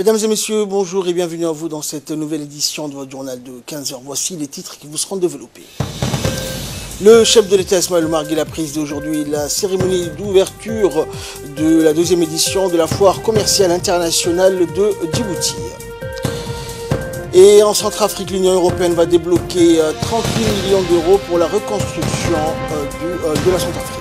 Mesdames et messieurs, bonjour et bienvenue à vous dans cette nouvelle édition de votre journal de 15h. Voici les titres qui vous seront développés. Le chef de l'État Ismaël Omar Guelleh a pris d'aujourd'hui la cérémonie d'ouverture de la deuxième édition de la foire commerciale internationale de Djibouti. Et en Centrafrique, l'Union européenne va débloquer 38 millions d'euros pour la reconstruction de la Centrafrique.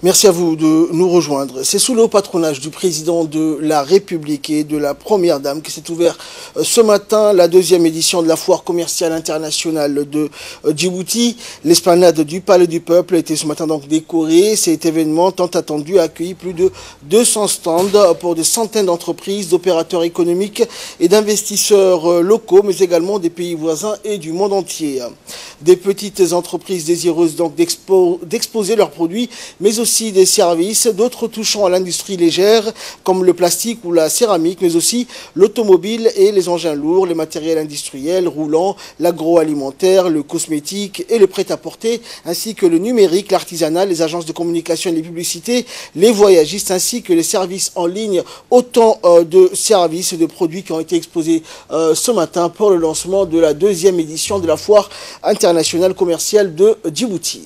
Merci à vous de nous rejoindre. C'est sous le haut patronage du président de la République et de la première dame que s'est ouvert ce matin la deuxième édition de la foire commerciale internationale de Djibouti. L'esplanade du Palais du Peuple a été ce matin donc décorée. Cet événement tant attendu a accueilli plus de 200 stands pour des centaines d'entreprises, d'opérateurs économiques et d'investisseurs locaux, mais également des pays voisins et du monde entier. Des petites entreprises désireuses donc d'exposer leurs produits, mais aussi des services, d'autres touchant à l'industrie légère comme le plastique ou la céramique, mais aussi l'automobile et les engins lourds, les matériels industriels roulants, l'agroalimentaire, le cosmétique et le prêt-à-porter, ainsi que le numérique, l'artisanat, les agences de communication et les publicités, les voyagistes, ainsi que les services en ligne. Autant de services et de produits qui ont été exposés ce matin pour le lancement de la deuxième édition de la foire internationale commerciale de Djibouti.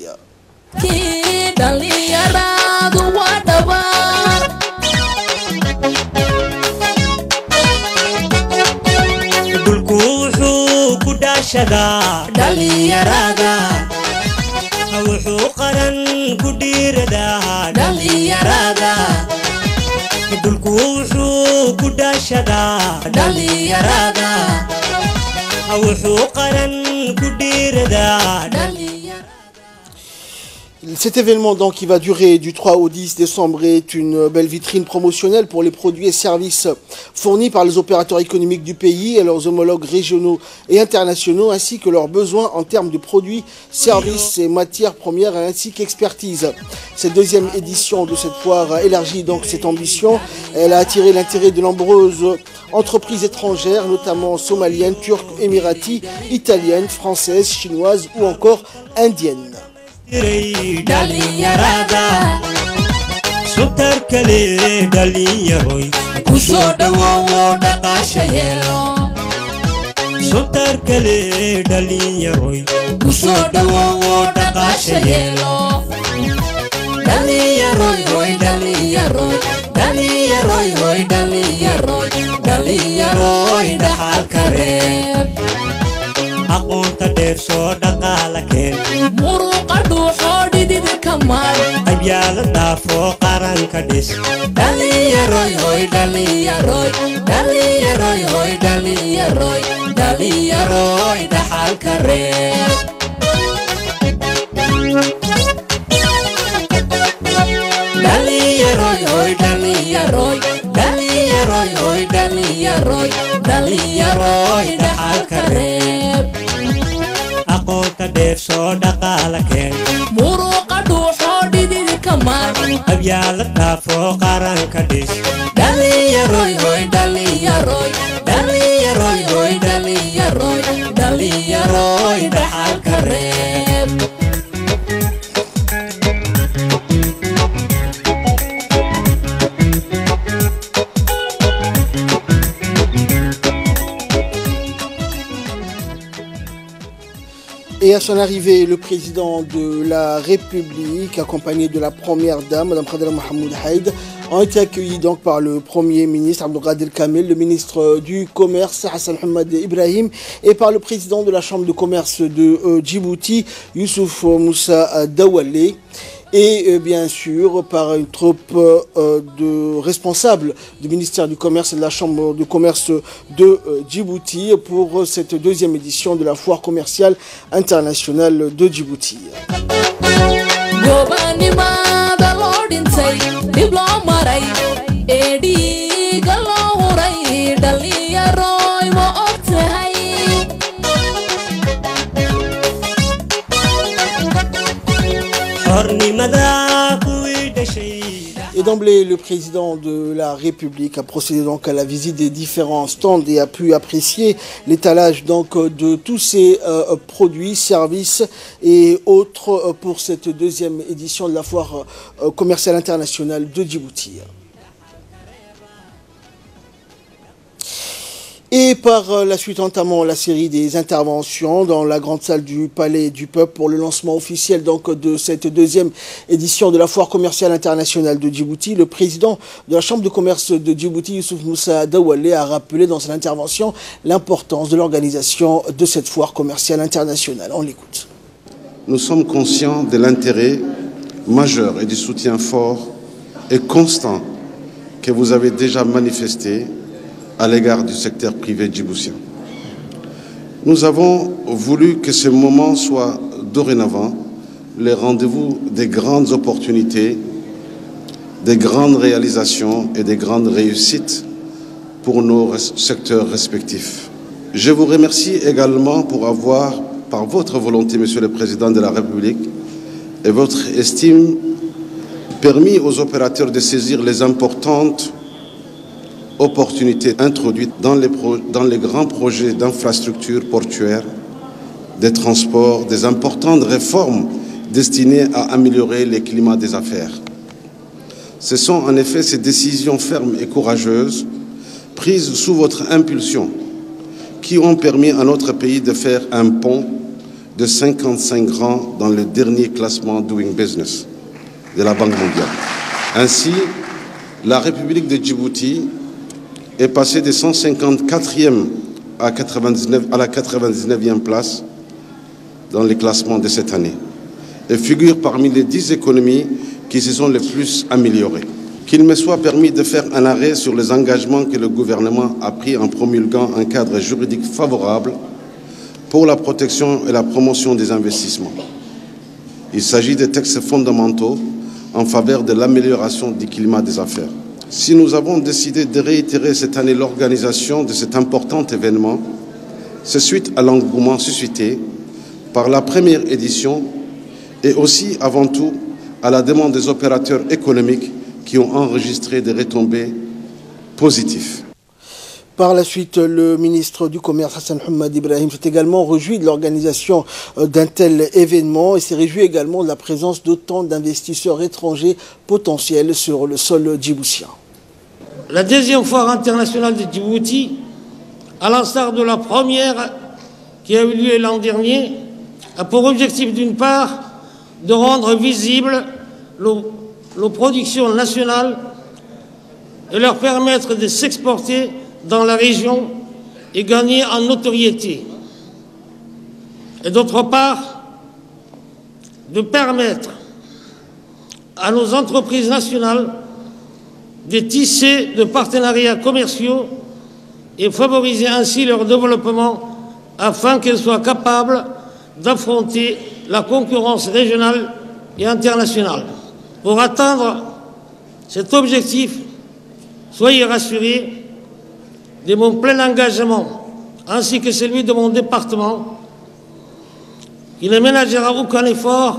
Cet événement donc qui va durer du 3 au 10 décembre est une belle vitrine promotionnelle pour les produits et services fournis par les opérateurs économiques du pays et leurs homologues régionaux et internationaux, ainsi que leurs besoins en termes de produits, services et matières premières ainsi qu'expertise. Cette deuxième édition de cette foire a élargi donc cette ambition. Elle a attiré l'intérêt de nombreuses entreprises étrangères, notamment somaliennes, turques, émiraties, italiennes, françaises, chinoises ou encore indiennes. aqoonta dheer soo dhaqaala keen muruqa dhuuxoo dhidid kamaal qabyaala dhaafoo qaranka dhis dhalinyaroy hoy dhalinyaroy dhalinyaroy hoy dhalinyaroy dhalinyaroy dhaxalka reeb dhalinyaroy hoy dhalinyaroy dhalinyaroy hoy dhalinyaroy dhalinyaroy dhaxalka reeb aqoonta dheer soo dhaqaala keen muruqa dhuuxoo dhidid kamaal qabyaala dhaafoo qaranka dhis dhalinyaroy hoy dhalinyaroy dhalinyaroy hoy dhalinyaroy dhalinyaroy dhaxalka reeb. Et à son arrivée, le président de la République, accompagné de la première dame, Mme Khadra Mohamed Haïd, ont été accueillis donc par le Premier ministre Abdelkader Kamel, le ministre du Commerce Hassan Hamad Ibrahim et par le président de la Chambre de commerce de Djibouti, Youssouf Moussa Dawalé. Et bien sûr par une troupe de responsables du ministère du Commerce et de la Chambre de commerce de Djibouti pour cette deuxième édition de la foire commerciale internationale de Djibouti. Et d'emblée, le président de la République a procédé donc à la visite des différents stands et a pu apprécier l'étalage donc de tous ces produits, services et autres pour cette deuxième édition de la foire commerciale internationale de Djibouti. par la suite entamons la série des interventions dans la grande salle du Palais du Peuple pour le lancement officiel donc de cette deuxième édition de la Foire commerciale internationale de Djibouti. Le président de la Chambre de commerce de Djibouti, Youssouf Moussa Dawalé, a rappelé dans son intervention l'importance de l'organisation de cette Foire commerciale internationale. On l'écoute. Nous sommes conscients de l'intérêt majeur et du soutien fort et constant que vous avez déjà manifesté à l'égard du secteur privé djiboutien. Nous avons voulu que ce moment soit dorénavant le rendez-vous des grandes opportunités, des grandes réalisations et des grandes réussites pour nos secteurs respectifs. Je vous remercie également pour avoir, par votre volonté, Monsieur le Président de la République, et votre estime, permis aux opérateurs de saisir les importantes opportunités introduites dans les grands projets d'infrastructures portuaires, des transports, des importantes réformes destinées à améliorer le climat des affaires. Ce sont en effet ces décisions fermes et courageuses, prises sous votre impulsion, qui ont permis à notre pays de faire un bond de 55 rangs dans le dernier classement Doing Business de la Banque mondiale. Ainsi, la République de Djibouti est passée de 154e à la 99e place dans les classements de cette année et figure parmi les 10 économies qui se sont les plus améliorées. Qu'il me soit permis de faire un arrêt sur les engagements que le gouvernement a pris en promulguant un cadre juridique favorable pour la protection et la promotion des investissements. Il s'agit de textes fondamentaux en faveur de l'amélioration du climat des affaires. Si nous avons décidé de réitérer cette année l'organisation de cet important événement, c'est suite à l'engouement suscité par la première édition et aussi, avant tout, à la demande des opérateurs économiques qui ont enregistré des retombées positives. Par la suite, le ministre du Commerce, Hassan Hamad Ibrahim, s'est également réjoui de l'organisation d'un tel événement et s'est réjoui également de la présence d'autant d'investisseurs étrangers potentiels sur le sol djiboutien. La deuxième foire internationale de Djibouti, à l'instar de la première qui a eu lieu l'an dernier, a pour objectif d'une part de rendre visible nos productions nationales et leur permettre de s'exporter dans la région et gagner en notoriété. Et d'autre part, de permettre à nos entreprises nationales de tisser de partenariats commerciaux et favoriser ainsi leur développement afin qu'elles soient capables d'affronter la concurrence régionale et internationale. Pour atteindre cet objectif, soyez rassurés de mon plein engagement, ainsi que celui de mon département, qui ne ménagera aucun effort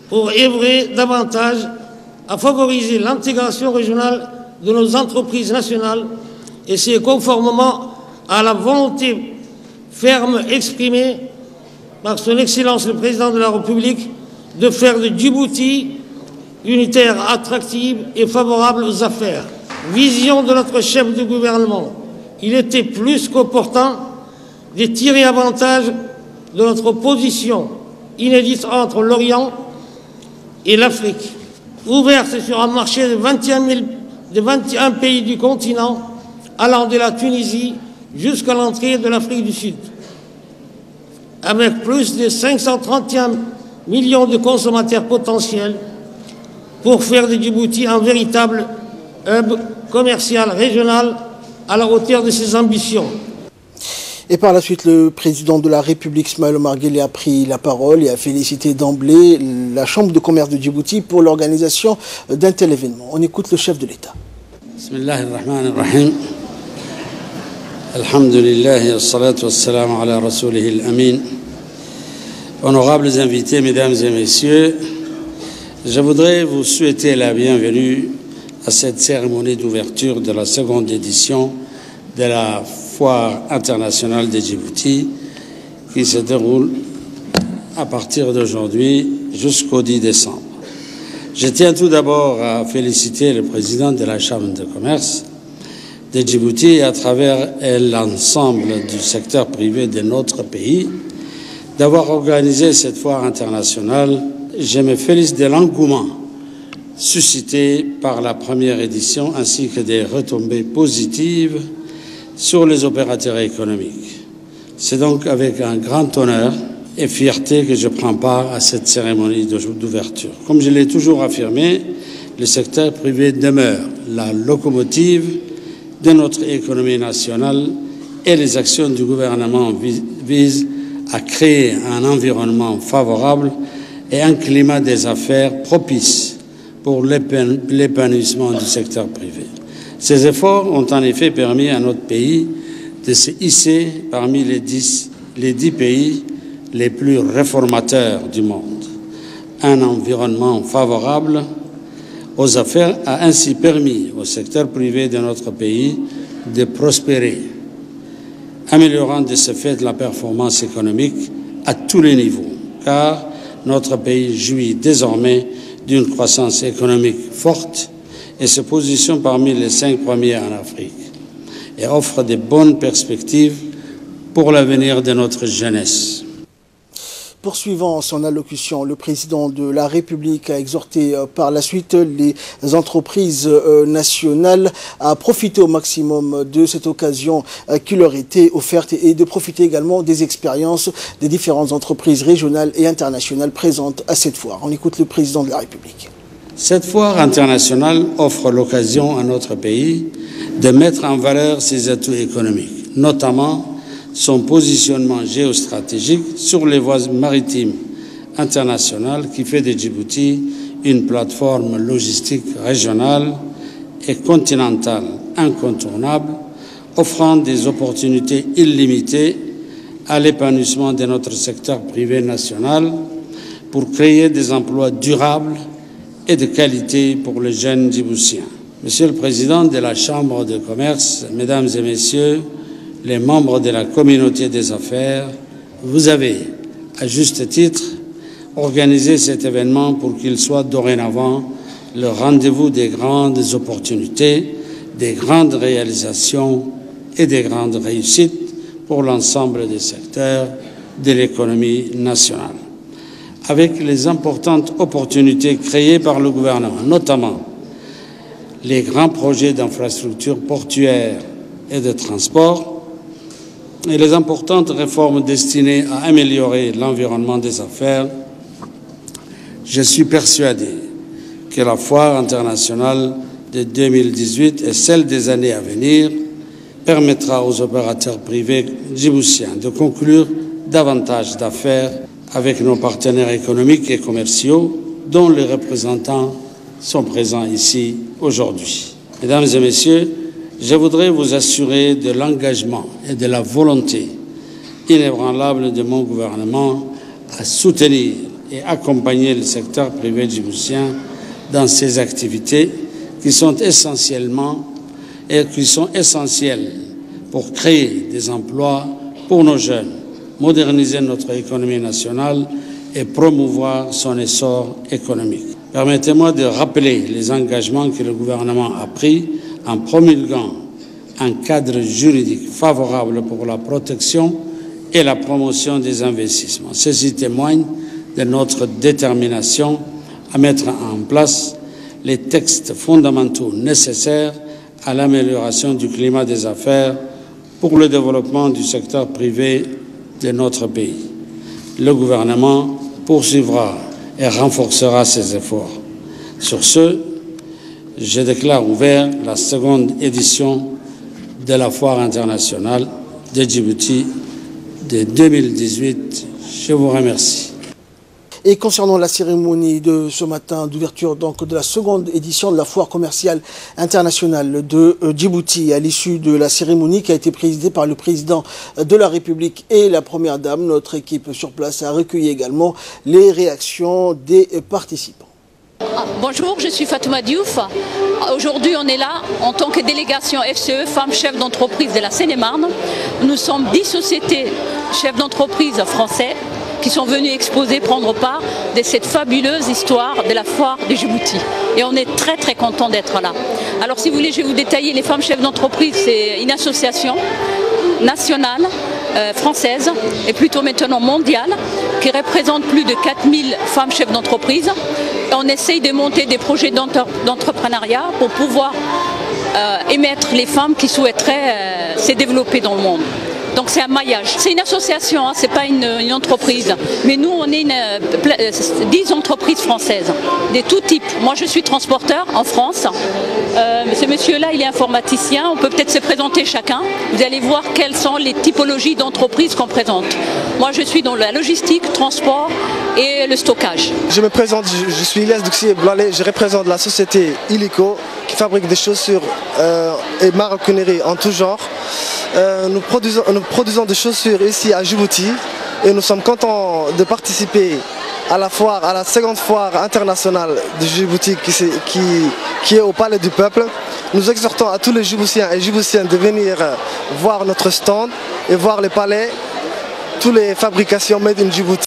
pour œuvrer davantage à favoriser l'intégration régionale de nos entreprises nationales, et c'est conformément à la volonté ferme exprimée par son Excellence le Président de la République de faire de Djibouti une terre attractive et favorable aux affaires. Vision de notre chef de gouvernement, il était plus qu'opportun de tirer avantage de notre position inédite entre l'Orient et l'Afrique, ouverte sur un marché de 21 pays du continent, allant de la Tunisie jusqu'à l'entrée de l'Afrique du Sud, avec plus de 531 millions de consommateurs potentiels, pour faire de Djibouti un véritable hub commercial régional à la hauteur de ses ambitions. Et par la suite, le président de la République, Ismaël Omar Guelleh, a pris la parole et a félicité d'emblée la Chambre de commerce de Djibouti pour l'organisation d'un tel événement. On écoute le chef de l'État. Bismillahirrahmanirrahim. Alhamdulillah, wassalatu wassalamu ala rasulihil amin. Honorables invités, mesdames et messieurs, je voudrais vous souhaiter la bienvenue à cette cérémonie d'ouverture de la seconde édition de la Foire internationale de Djibouti qui se déroule à partir d'aujourd'hui jusqu'au 10 décembre. Je tiens tout d'abord à féliciter le président de la Chambre de commerce de Djibouti et à travers l'ensemble du secteur privé de notre pays d'avoir organisé cette foire internationale. Je me félicite de l'engouement suscité par la première édition ainsi que des retombées positives sur les opérateurs économiques. C'est donc avec un grand honneur et fierté que je prends part à cette cérémonie d'ouverture. Comme je l'ai toujours affirmé, le secteur privé demeure la locomotive de notre économie nationale et les actions du gouvernement visent à créer un environnement favorable et un climat des affaires propice pour l'épanouissement du secteur privé. Ces efforts ont en effet permis à notre pays de se hisser parmi les 10 pays les plus réformateurs du monde. Un environnement favorable aux affaires a ainsi permis au secteur privé de notre pays de prospérer, améliorant de ce fait la performance économique à tous les niveaux, car notre pays jouit désormais d'une croissance économique forte et se positionne parmi les 5 premiers en Afrique et offre de bonnes perspectives pour l'avenir de notre jeunesse. Poursuivant son allocution, le président de la République a exhorté par la suite les entreprises nationales à profiter au maximum de cette occasion qui leur était offerte et de profiter également des expériences des différentes entreprises régionales et internationales présentes à cette foire. On écoute le président de la République. Cette foire internationale offre l'occasion à notre pays de mettre en valeur ses atouts économiques, notamment son positionnement géostratégique sur les voies maritimes internationales qui fait de Djibouti une plateforme logistique régionale et continentale incontournable, offrant des opportunités illimitées à l'épanouissement de notre secteur privé national pour créer des emplois durables et de qualité pour les jeunes Djiboutiens. Monsieur le Président de la Chambre de commerce, Mesdames et Messieurs, les membres de la communauté des affaires, vous avez, à juste titre, organisé cet événement pour qu'il soit dorénavant le rendez-vous des grandes opportunités, des grandes réalisations et des grandes réussites pour l'ensemble des secteurs de l'économie nationale. Avec les importantes opportunités créées par le gouvernement, notamment les grands projets d'infrastructures portuaires et de transport, et les importantes réformes destinées à améliorer l'environnement des affaires, je suis persuadé que la foire internationale de 2018 et celle des années à venir permettra aux opérateurs privés djiboutiens de conclure davantage d'affaires avec nos partenaires économiques et commerciaux dont les représentants sont présents ici aujourd'hui. Mesdames et Messieurs, je voudrais vous assurer de l'engagement et de la volonté inébranlable de mon gouvernement à soutenir et accompagner le secteur privé djiboutien dans ses activités qui sont essentielles pour créer des emplois pour nos jeunes, moderniser notre économie nationale et promouvoir son essor économique. Permettez-moi de rappeler les engagements que le gouvernement a pris en promulguant un cadre juridique favorable pour la protection et la promotion des investissements. Ceci témoigne de notre détermination à mettre en place les textes fondamentaux nécessaires à l'amélioration du climat des affaires pour le développement du secteur privé de notre pays. Le gouvernement poursuivra et renforcera ses efforts. Sur ce, je déclare ouvert la seconde édition de la foire internationale de Djibouti de 2018. Je vous remercie. Et concernant la cérémonie de ce matin d'ouverture donc de la seconde édition de la foire commerciale internationale de Djibouti, à l'issue de la cérémonie qui a été présidée par le président de la République et la première dame, notre équipe sur place a recueilli également les réactions des participants. Bonjour, je suis Fatouma Diouf. Aujourd'hui, on est là en tant que délégation FCE, femmes chefs d'entreprise de la Seine-et-Marne. Nous sommes 10 sociétés chefs d'entreprise français qui sont venus exposer, prendre part de cette fabuleuse histoire de la foire de Djibouti. Et on est très très content d'être là. Alors si vous voulez, je vais vous détailler les femmes chefs d'entreprise. C'est une association nationale, française, et plutôt maintenant mondiale, qui représente plus de 4000 femmes chefs d'entreprise. On essaye de monter des projets d'entrepreneuriat pour pouvoir émettre les femmes qui souhaiteraient se développer dans le monde. Donc c'est un maillage. C'est une association, hein, ce n'est pas une entreprise. Mais nous, on est 10 entreprises françaises, de tout type. Moi, je suis transporteur en France. Ce monsieur-là, il est informaticien. On peut peut-être se présenter chacun. Vous allez voir quelles sont les typologies d'entreprises qu'on présente. Moi, je suis dans la logistique, transport et le stockage. Je me présente, je suis Ilyas Douxier Blalé. Je représente la société Illico qui fabrique des chaussures et maroquinerie en tout genre. Nous produisons des chaussures ici à Djibouti et nous sommes contents de participer à la seconde foire internationale de Djibouti qui est au Palais du Peuple. Nous exhortons à tous les Djiboutiens et Djiboutiennes de venir voir notre stand et voir les palais, toutes les fabrications made in Djibouti.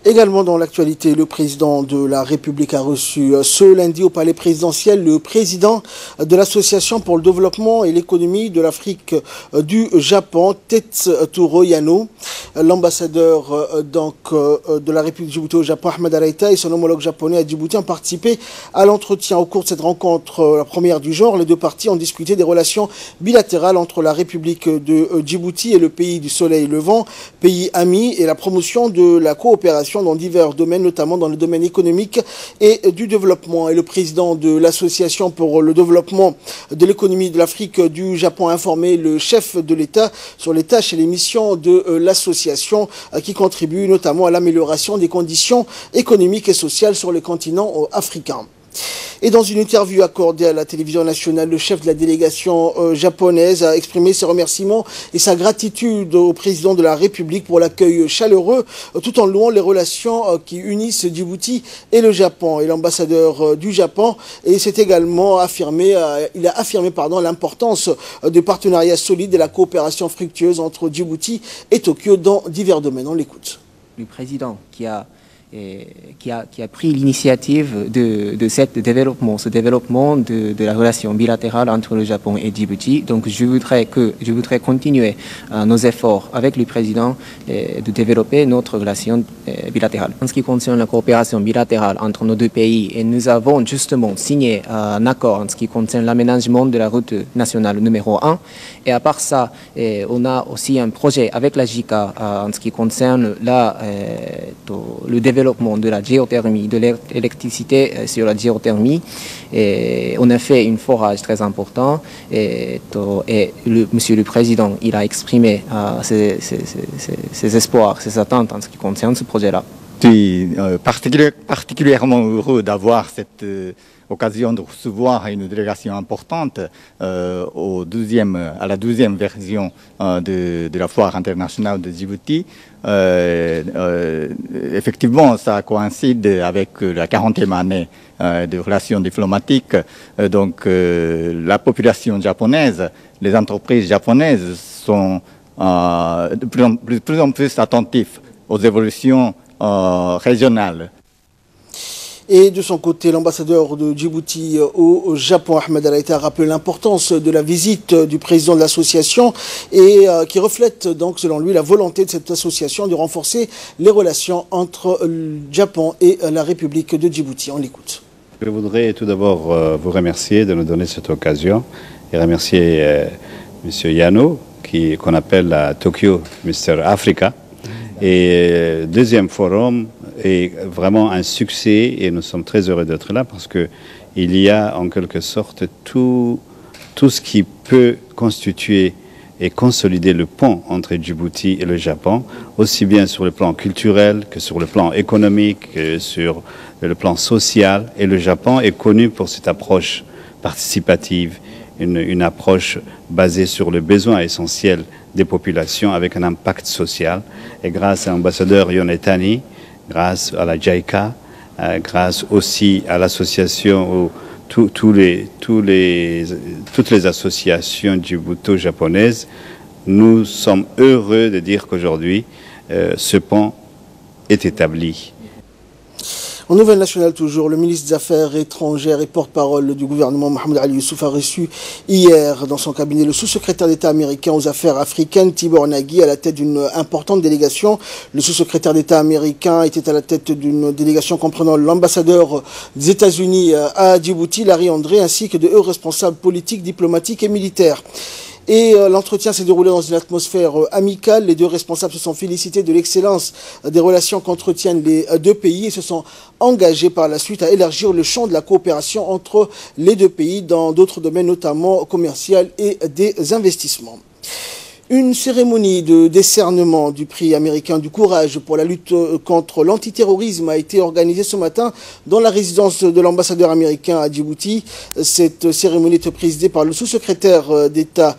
Également dans l'actualité, le président de la République a reçu ce lundi au palais présidentiel le président de l'Association pour le développement et l'économie de l'Afrique du Japon, Tetsuro Yano. L'ambassadeur de la République de Djibouti au Japon, Ahmed Araïta, et son homologue japonais à Djibouti ont participé à l'entretien. Au cours de cette rencontre, la première du genre, les deux parties ont discuté des relations bilatérales entre la République de Djibouti et le pays du soleil levant, pays ami, et la promotion de la coopération dans divers domaines, notamment dans le domaine économique et du développement. Et le président de l'Association pour le développement de l'économie de l'Afrique du Japon a informé le chef de l'État sur les tâches et les missions de l'association qui contribuent notamment à l'amélioration des conditions économiques et sociales sur le continent africain. Et dans une interview accordée à la télévision nationale, le chef de la délégation japonaise a exprimé ses remerciements et sa gratitude au président de la République pour l'accueil chaleureux, tout en louant les relations qui unissent Djibouti et le Japon. Et l'ambassadeur du Japon s'est également affirmé, l'importance de partenariats solides et la coopération fructueuse entre Djibouti et Tokyo dans divers domaines. On l'écoute. Le président qui a pris l'initiative de ce développement de la relation bilatérale entre le Japon et Djibouti. Donc je voudrais continuer nos efforts avec le président de développer notre relation bilatérale. En ce qui concerne la coopération bilatérale entre nos deux pays, et nous avons justement signé un accord en ce qui concerne l'aménagement de la route nationale numéro 1. Et à part ça, on a aussi un projet avec la JICA en ce qui concerne le développement de la géothermie, de l'électricité sur la géothermie. Et on a fait un forage très important et Monsieur le Président, il a exprimé ses espoirs, ses attentes en ce qui concerne ce projet-là. Je suis particulièrement heureux d'avoir cette occasion de recevoir une délégation importante à la 12e version de la foire internationale de Djibouti. Effectivement, ça coïncide avec la 40e année de relations diplomatiques. Donc, la population japonaise, les entreprises japonaises sont de plus en plus attentifs aux évolutions régionales. Et de son côté, l'ambassadeur de Djibouti au Japon, Ahmed Araïta, a rappelé l'importance de la visite du président de l'association et qui reflète donc, selon lui, la volonté de cette association de renforcer les relations entre le Japon et la République de Djibouti. On l'écoute. Je voudrais tout d'abord vous remercier de nous donner cette occasion et remercier M. Yano, qu'on appelle à Tokyo Mr. Africa. Et deuxième forum est vraiment un succès et nous sommes très heureux d'être là parce qu'il y a en quelque sorte tout ce qui peut constituer et consolider le pont entre Djibouti et le Japon, aussi bien sur le plan culturel que sur le plan économique, que sur le plan social. Et le Japon est connu pour cette approche participative, une approche basée sur le besoin essentiel des populations avec un impact social. Et grâce à l'ambassadeur Yonetani, grâce à la JICA, grâce aussi à l'association, toutes les associations djibouto-japonaises, nous sommes heureux de dire qu'aujourd'hui, ce pont est établie. En nouvelle nationale toujours, le ministre des Affaires étrangères et porte-parole du gouvernement Mohamed Ali Youssouf a reçu hier dans son cabinet le sous-secrétaire d'État américain aux affaires africaines Tibor Nagui à la tête d'une importante délégation. Le sous-secrétaire d'État américain était à la tête d'une délégation comprenant l'ambassadeur des États-Unis à Djibouti, Larry André, ainsi que de hauts responsables politiques, diplomatiques et militaires. Et l'entretien s'est déroulé dans une atmosphère amicale. Les deux responsables se sont félicités de l'excellence des relations qu'entretiennent les deux pays et se sont engagés par la suite à élargir le champ de la coopération entre les deux pays dans d'autres domaines, notamment commercial et des investissements. Une cérémonie de décernement du prix américain du courage pour la lutte contre l'antiterrorisme a été organisée ce matin dans la résidence de l'ambassadeur américain à Djibouti. Cette cérémonie est présidée par le sous-secrétaire d'État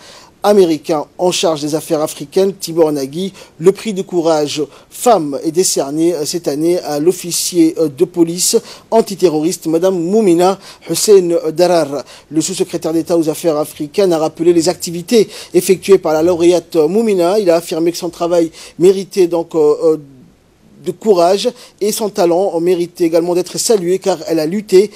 américain en charge des affaires africaines, Tibor Nagui. Le prix de courage femme est décerné cette année à l'officier de police antiterroriste, Madame Moumina Hussein Darar. Le sous-secrétaire d'État aux affaires africaines a rappelé les activités effectuées par la lauréate Moumina. Il a affirmé que son travail méritait donc de courage et son talent méritait également d'être salué car elle a lutté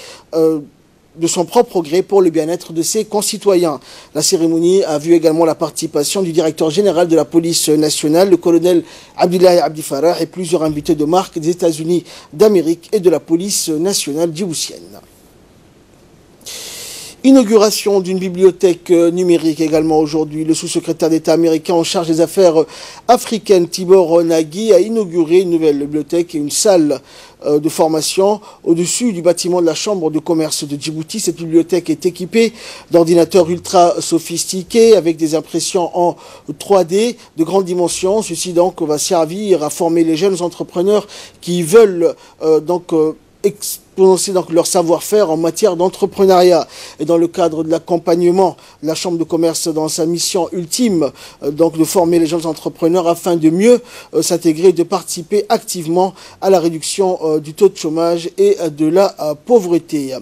de son propre gré pour le bien-être de ses concitoyens. La cérémonie a vu également la participation du directeur général de la police nationale, le colonel Abdillahi Abdi Farah, et plusieurs invités de marque des États-Unis d'Amérique et de la police nationale djiboutienne. Inauguration d'une bibliothèque numérique également aujourd'hui. Le sous-secrétaire d'État américain en charge des affaires africaines, Tibor Nagui, a inauguré une nouvelle bibliothèque et une salle de formation au-dessus du bâtiment de la Chambre de commerce de Djibouti. Cette bibliothèque est équipée d'ordinateurs ultra sophistiqués avec des impressions en 3D de grande dimension. Ceci donc va servir à former les jeunes entrepreneurs qui veulent exposer leur savoir-faire en matière d'entrepreneuriat. Et dans le cadre de l'accompagnement, la Chambre de commerce dans sa mission ultime, donc de former les jeunes entrepreneurs afin de mieux s'intégrer et de participer activement à la réduction du taux de chômage et de la pauvreté.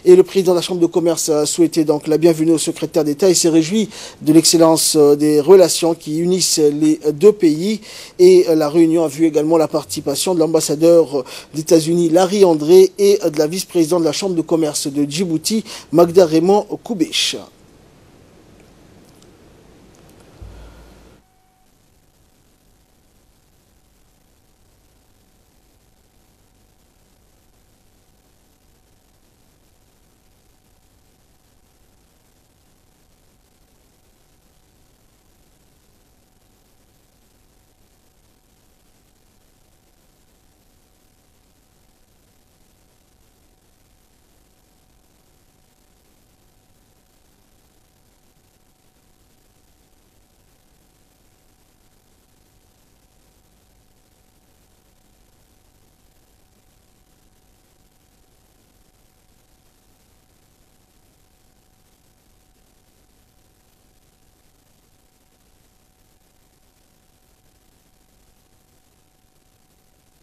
Et le président de la Chambre de commerce a souhaité donc la bienvenue au secrétaire d'État et s'est réjoui de l'excellence des relations qui unissent les deux pays. Et la réunion a vu également la participation de l'ambassadeur des États-Unis, Larry André, et de la vice-présidente de la Chambre de commerce de Djibouti, Magda Raymond Koubech.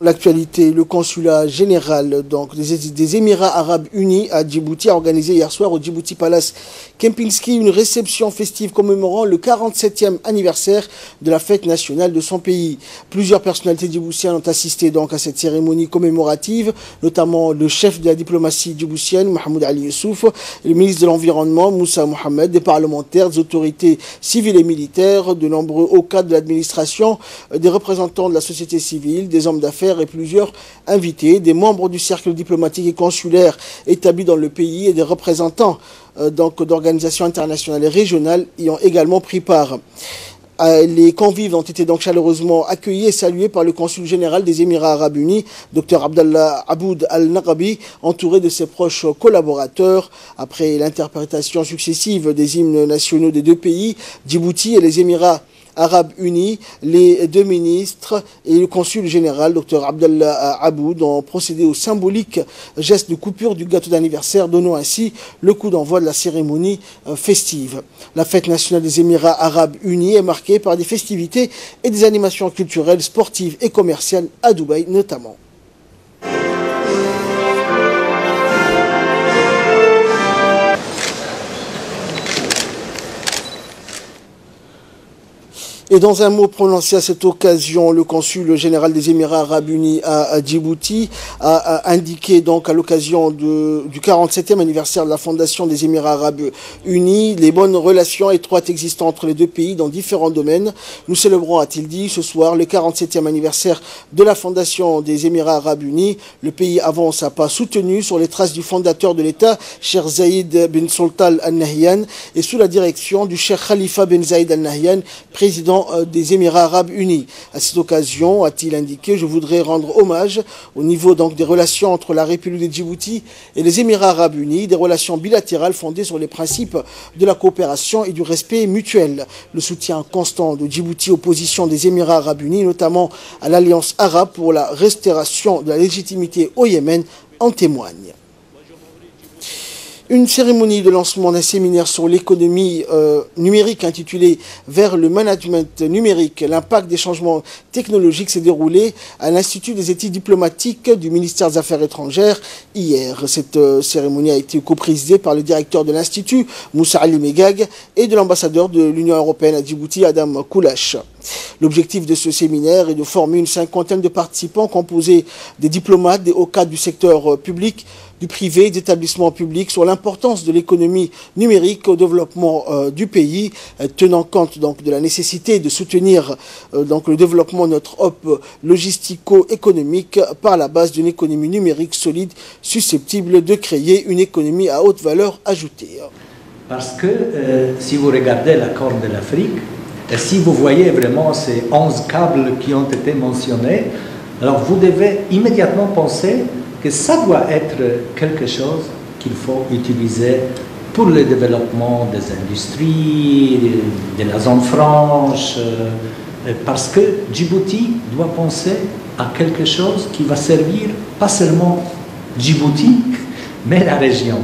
L'actualité, le consulat général donc, des Émirats Arabes Unis à Djibouti a organisé hier soir au Djibouti Palace Kempinski une réception festive commémorant le 47e anniversaire de la fête nationale de son pays. Plusieurs personnalités djiboutiennes ont assisté donc à cette cérémonie commémorative, notamment le chef de la diplomatie djiboutienne, Mohamed Ali Youssouf, le ministre de l'Environnement, Moussa Mohamed, des parlementaires, des autorités civiles et militaires, de nombreux hauts cadres de l'administration, des représentants de la société civile, des hommes d'affaires et plusieurs invités, des membres du cercle diplomatique et consulaire établis dans le pays et des représentants d'organisations internationales et régionales y ont également pris part. Les convives ont été donc chaleureusement accueillis et salués par le consul général des Émirats Arabes Unis, Dr Abdallah Aboud Al-Naqabi, entouré de ses proches collaborateurs. Après l'interprétation successive des hymnes nationaux des deux pays, Djibouti et les Émirats Arabes Unis, les deux ministres et le consul général, Dr Abdallah Aboud, ont procédé au symbolique geste de coupure du gâteau d'anniversaire, donnant ainsi le coup d'envoi de la cérémonie festive. La fête nationale des Émirats Arabes Unis est marquée par des festivités et des animations culturelles, sportives et commerciales à Dubaï notamment. Et dans un mot prononcé à cette occasion, le consul général des Émirats Arabes Unis à Djibouti a indiqué donc à l'occasion du 47e anniversaire de la fondation des Émirats Arabes Unis les bonnes relations étroites existantes entre les deux pays dans différents domaines. Nous célébrons, a-t-il dit, ce soir le 47e anniversaire de la fondation des Émirats Arabes Unis. Le pays avance à pas soutenu sur les traces du fondateur de l'État, Cheikh Zayed bin Sultan Al Nahyan, et sous la direction du Cheikh Khalifa bin Zayed Al Nahyan, président des Émirats Arabes Unis. À cette occasion, a-t-il indiqué, je voudrais rendre hommage au niveau donc des relations entre la République de Djibouti et les Émirats Arabes Unis, des relations bilatérales fondées sur les principes de la coopération et du respect mutuel. Le soutien constant de Djibouti aux positions des Émirats Arabes Unis, notamment à l'Alliance arabe pour la restauration de la légitimité au Yémen, en témoigne. Une cérémonie de lancement d'un séminaire sur l'économie numérique intitulé « Vers le management numérique, l'impact des changements technologiques » s'est déroulée à l'Institut des études diplomatiques du ministère des Affaires étrangères hier. Cette cérémonie a été coprésidée par le directeur de l'Institut, Moussa Ali Megag, et de l'ambassadeur de l'Union européenne à Djibouti, Adam Koulash. L'objectif de ce séminaire est de former une cinquantaine de participants composés des diplomates, des hauts cadres du secteur public, du privé, d'établissements publics sur l'importance de l'économie numérique au développement du pays, tenant compte donc de la nécessité de soutenir donc le développement de notre hub logistico-économique par la base d'une économie numérique solide susceptible de créer une économie à haute valeur ajoutée. Parce que si vous regardez la Corne de l'Afrique, et si vous voyez vraiment ces 11 câbles qui ont été mentionnés, alors vous devez immédiatement penser que ça doit être quelque chose qu'il faut utiliser pour le développement des industries, de la zone franche, parce que Djibouti doit penser à quelque chose qui va servir pas seulement Djibouti, mais la région.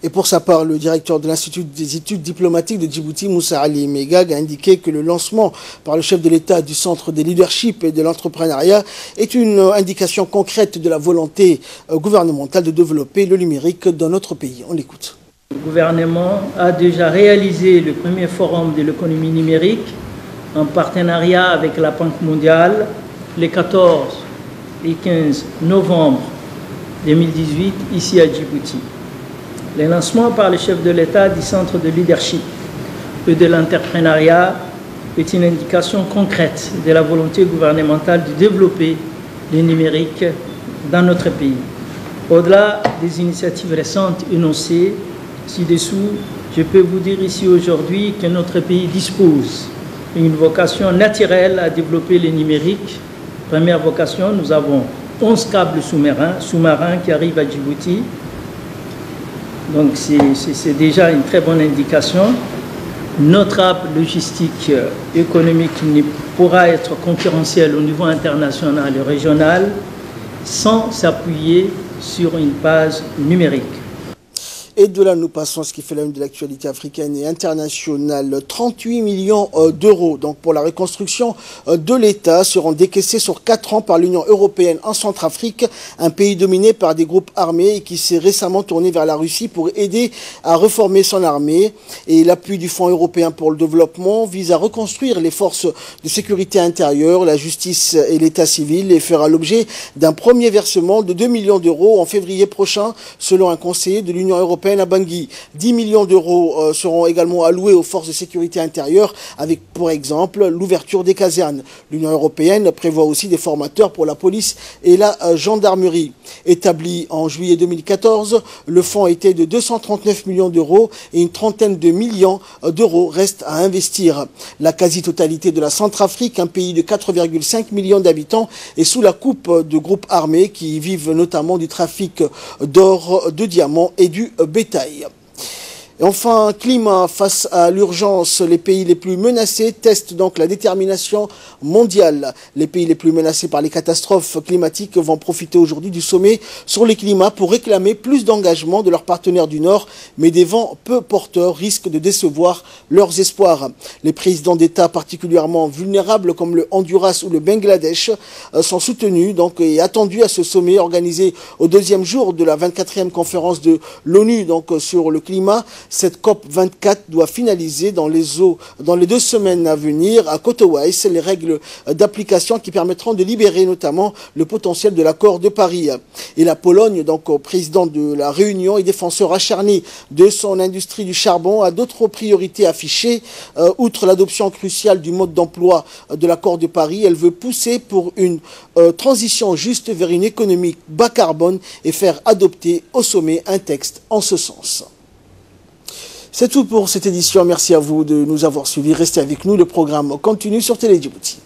Et pour sa part, le directeur de l'Institut des études diplomatiques de Djibouti, Moussa Ali Megag, a indiqué que le lancement par le chef de l'État du Centre des leadership et de l'entrepreneuriat est une indication concrète de la volonté gouvernementale de développer le numérique dans notre pays. On l'écoute. Le gouvernement a déjà réalisé le premier forum de l'économie numérique en partenariat avec la Banque mondiale les 14 et 15 novembre 2018 ici à Djibouti. Le lancement par le chef de l'État du Centre de leadership et de l'entrepreneuriat est une indication concrète de la volonté gouvernementale de développer le numérique dans notre pays. Au-delà des initiatives récentes énoncées ci-dessous, je peux vous dire ici aujourd'hui que notre pays dispose d'une vocation naturelle à développer le numérique. Première vocation, nous avons 11 câbles sous-marins qui arrivent à Djibouti. Donc c'est déjà une très bonne indication. Notre hub logistique économique ne pourra être concurrentiel au niveau international et régional sans s'appuyer sur une base numérique. Et de là, nous passons à ce qui fait la une de l'actualité africaine et internationale. 38 millions d'euros donc pour la reconstruction de l'État seront décaissés sur 4 ans par l'Union européenne en Centrafrique, un pays dominé par des groupes armés et qui s'est récemment tourné vers la Russie pour aider à reformer son armée. Et l'appui du Fonds européen pour le développement vise à reconstruire les forces de sécurité intérieure, la justice et l'état civil et fera l'objet d'un premier versement de 2 millions d'euros en février prochain, selon un conseiller de l'Union européenne à Bangui. 10 millions d'euros seront également alloués aux forces de sécurité intérieure avec, pour exemple, l'ouverture des casernes. L'Union européenne prévoit aussi des formateurs pour la police et la gendarmerie. Établi en juillet 2014, le fonds était de 239 millions d'euros et une trentaine de millions d'euros restent à investir. La quasi-totalité de la Centrafrique, un pays de 4,5 millions d'habitants, est sous la coupe de groupes armés qui vivent notamment du trafic d'or, de diamants et du bétail. Et enfin, climat, face à l'urgence, les pays les plus menacés testent donc la détermination mondiale. Les pays les plus menacés par les catastrophes climatiques vont profiter aujourd'hui du sommet sur le climat pour réclamer plus d'engagement de leurs partenaires du Nord, mais des vents peu porteurs risquent de décevoir leurs espoirs. Les présidents d'États particulièrement vulnérables comme le Honduras ou le Bangladesh sont soutenus donc, et attendus à ce sommet organisé au deuxième jour de la 24e conférence de l'ONU donc, sur le climat. Cette COP24 doit finaliser dans les 2 semaines à venir à Katowice les règles d'application qui permettront de libérer notamment le potentiel de l'accord de Paris. Et la Pologne, donc président de la Réunion et défenseur acharné de son industrie du charbon, a d'autres priorités affichées. Outre l'adoption cruciale du mode d'emploi de l'accord de Paris, elle veut pousser pour une transition juste vers une économie bas carbone et faire adopter au sommet un texte en ce sens. C'est tout pour cette édition. Merci à vous de nous avoir suivis. Restez avec nous. Le programme continue sur Télé Djibouti.